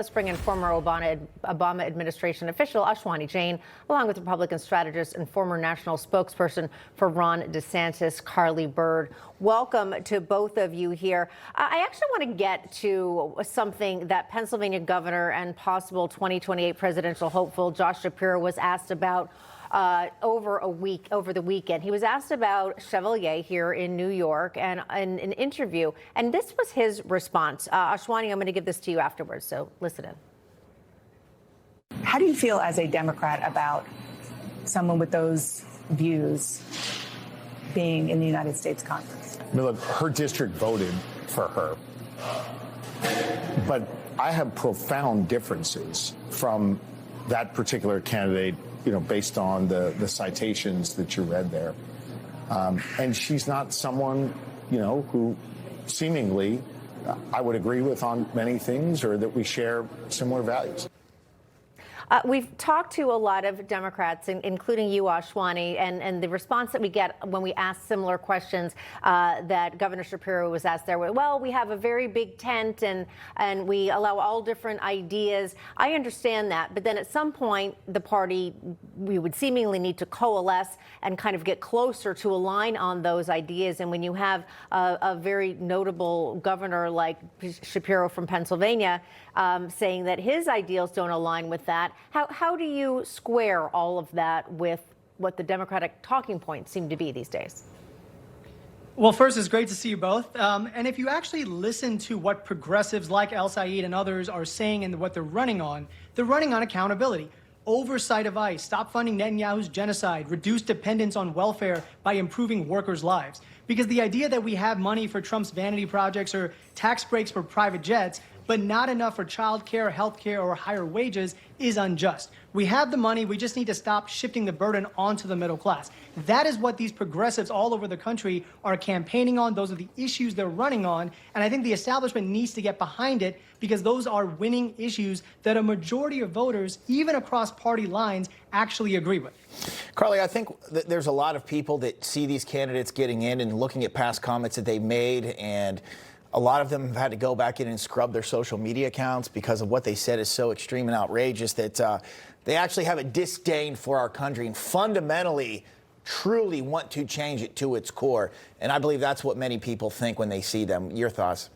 Let's bring in former Obama administration official Ashwani Jain, along with Republican strategist and former national spokesperson for Ron DeSantis, Carly Bird. Welcome to both of you here. I actually want to get to something that Pennsylvania governor and possible 2028 presidential hopeful Josh Shapiro was asked about over the weekend. He was asked about Chevalier here in New York and in an interview, and this was his response. Ashwani, I'm going to give this to you afterwards, so listen in. How do you feel as a Democrat about someone with those views being in the United States Congress? I mean, look, her district voted for her, but I have profound differences from that particular candidate, you know, based on the citations that you read there. And she's not someone, you know, who seemingly I would agree with on many things or that we share similar values. We've talked to a lot of Democrats, including you, Ashwani, and the response that we get when we ask similar questions that Governor Shapiro was asked there, well, we have a very big tent and we allow all different ideas. I understand that. But then at some point, the party, we would seemingly need to coalesce and kind of get closer to align on those ideas. And when you have a very notable governor like Shapiro from Pennsylvania saying that his ideals don't align with that, how do you square all of that with what the Democratic talking points seem to be these days? Well, first, it's great to see you both. And if you actually listen to what progressives like El Said and others are saying and what they're running on accountability. Oversight of ICE, stop funding Netanyahu's genocide, reduce dependence on welfare by improving workers' lives. Because the idea that we have money for Trump's vanity projects or tax breaks for private jets, but not enough for child care, health care, or higher wages is unjust. We have the money, we just need to stop shifting the burden onto the middle class. That is what these progressives all over the country are campaigning on. Those are the issues they're running on. And I think the establishment needs to get behind it because those are winning issues that a majority of voters, even across party lines, actually agree with. Carly, I think that there's a lot of people that see these candidates getting in and looking at past comments that they made, and a lot of them have had to go back in and scrub their social media accounts because of what they said is so extreme and outrageous that they actually have a disdain for our country and fundamentally truly want to change it to its core. And I believe that's what many people think when they see them. Your thoughts?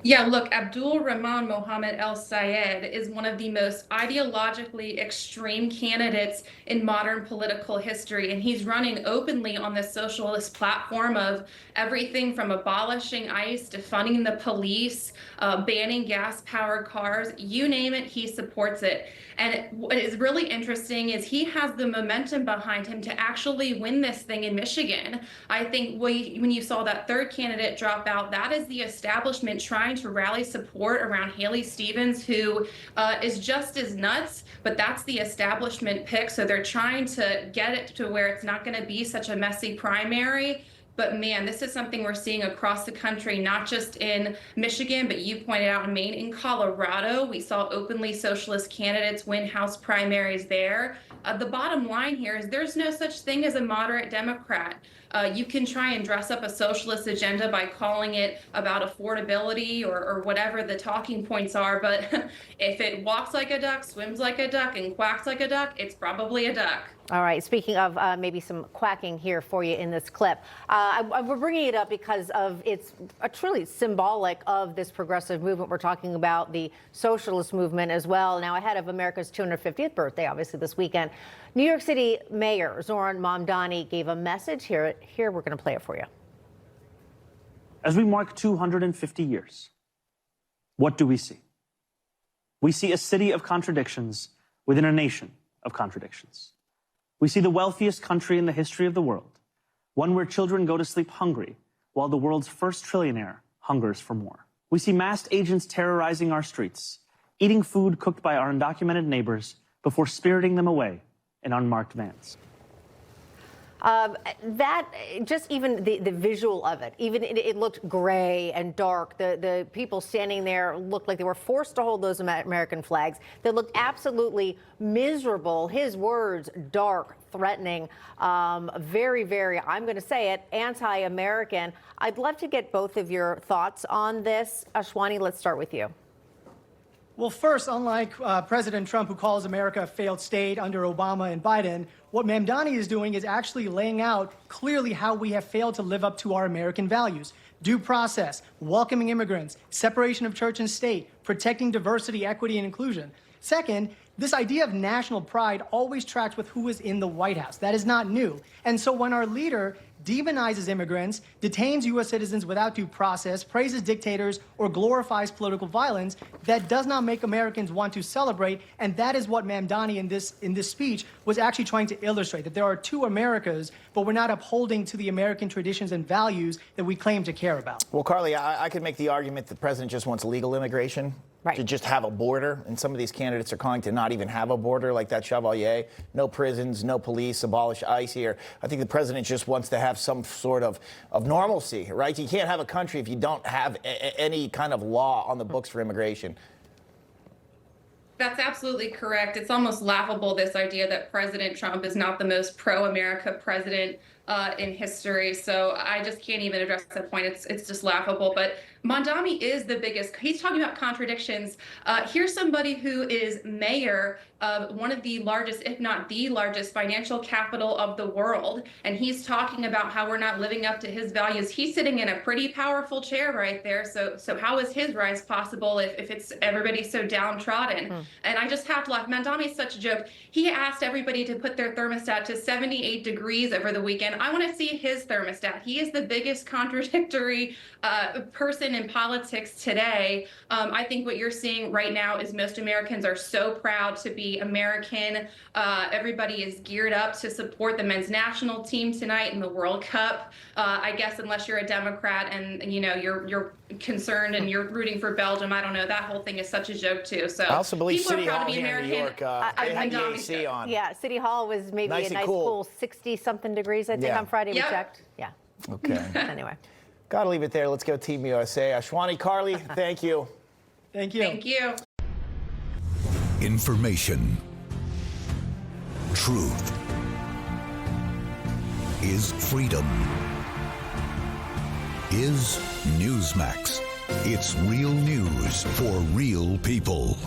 Yeah, look, Abdul Rahman Mohammed El Sayed is one of the most ideologically extreme candidates in modern political history, and he's running openly on the socialist platform of everything from abolishing ICE, defunding the police, banning gas-powered cars, you name it, he supports it. And what is really interesting is he has the momentum behind him to actually win this thing in Michigan. I think when you saw that third candidate drop out, that is the establishment trying to rally support around Haley Stevens, who is just as nuts, but that's the establishment pick. So they're trying to get it to where it's not going to be such a messy primary. But man, this is something we're seeing across the country, not just in Michigan, but you pointed out in Maine, in Colorado, we saw openly socialist candidates win House primaries there. The bottom line here is there's no such thing as a moderate Democrat. You can try and dress up a socialist agenda by calling it about affordability or whatever the talking points are. But if it walks like a duck, swims like a duck, and quacks like a duck, it's probably a duck. All right. Speaking of maybe some quacking here for you in this clip, we're bringing it up because of it's truly symbolic of this progressive movement. We're talking about the socialist movement as well. Now, ahead of America's 250th birthday, obviously this weekend, New York City Mayor Zohran Mamdani gave a message here. Here, we're going to play it for you. As we mark 250 years, what do we see? We see a city of contradictions within a nation of contradictions. We see the wealthiest country in the history of the world, one where children go to sleep hungry, while the world's first trillionaire hungers for more. We see masked agents terrorizing our streets, eating food cooked by our undocumented neighbors before spiriting them away in unmarked vans. That just even the visual of it, even it looked gray and dark. The people standing there looked like they were forced to hold those American flags. They looked absolutely miserable. His words, dark, threatening, very, very, I'm going to say it, anti-American. I'd love to get both of your thoughts on this. Ashwani, let's start with you. Well, first, unlike President Trump, who calls America a failed state under Obama and Biden, what Mamdani is doing is actually laying out clearly how we have failed to live up to our American values. Due process, welcoming immigrants, separation of church and state, protecting diversity, equity, and inclusion. Second, this idea of national pride always tracks with who is in the White House. That is not new. And so when our leader demonizes immigrants, detains U.S. citizens without due process, praises dictators, or glorifies political violence, that does not make Americans want to celebrate. And that is what Mamdani in this speech was actually trying to illustrate, that there are two Americas, but we're not upholding to the American traditions and values that we claim to care about. Well, Carly, I could make the argument the president just wants legal immigration. Right. To just have a border, and some of these candidates are calling to not even have a border, like that Chevalier. No prisons, no police, abolish ICE here. I think the president just wants to have some sort of normalcy, right? You can't have a country if you don't have any kind of law on the books for immigration. That's absolutely correct. It's almost laughable, this idea that President Trump is not the most pro-America president in history. So I just can't even address that point. It's just laughable. But Mamdani is the biggest. He's talking about contradictions. Here's somebody who is mayor of one of the largest, if not the largest, financial capital of the world. And he's talking about how we're not living up to his values. He's sitting in a pretty powerful chair right there. So how is his rise possible if it's everybody so downtrodden? And I just have to laugh. Mamdani is such a joke. He asked everybody to put their thermostat to 78 degrees over the weekend. I want to see his thermostat. He is the biggest contradictory person in politics today. I think what you're seeing right now is most Americans are so proud to be American. Everybody is geared up to support the men's national team tonight in the World Cup. I guess unless you're a Democrat and you know you're concerned and you're rooting for Belgium, I don't know. That whole thing is such a joke too. So I also believe people are City proud Hall to be here in New American. York, they had the AC on. Yeah, City Hall was maybe Nice a and nice cool. cool 60-something degrees, I think, Yeah. on Friday. Yep. We checked. Yeah. Okay. Anyway. Gotta leave it there. Let's go Team USA. Ashwani, Carly, thank you. Thank you. Thank you. Information. Truth is freedom. Is Newsmax. It's real news for real people.